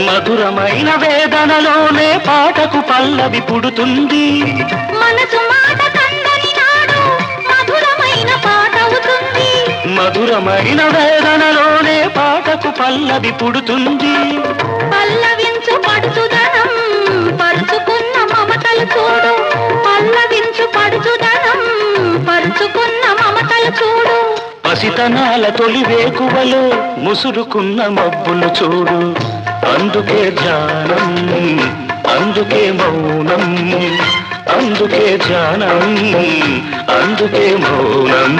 మధురమైన వేదనలోనే పాటకు పల్లవి పుడుతుంది. మనసు మాట కందని నాడు మధురమైన పాట అవుతుంది. మధురమైన వేదనలోనే పాటకు పల్లవి పుడుతుంది. పల్లవించు పడుచుదనం పరుచుకున్న మమతలు చూడు. పల్లవించు పడుచుదనం పరుచుకున్న మమతలు చూడు. పసితనాల తొలి వేకువలో ముసురుకున్న మబ్బులు చూడు. అందుకే ధ్యానం, అందుకే మౌనం, అందుకే ధ్యానం, అందుకే మౌనం.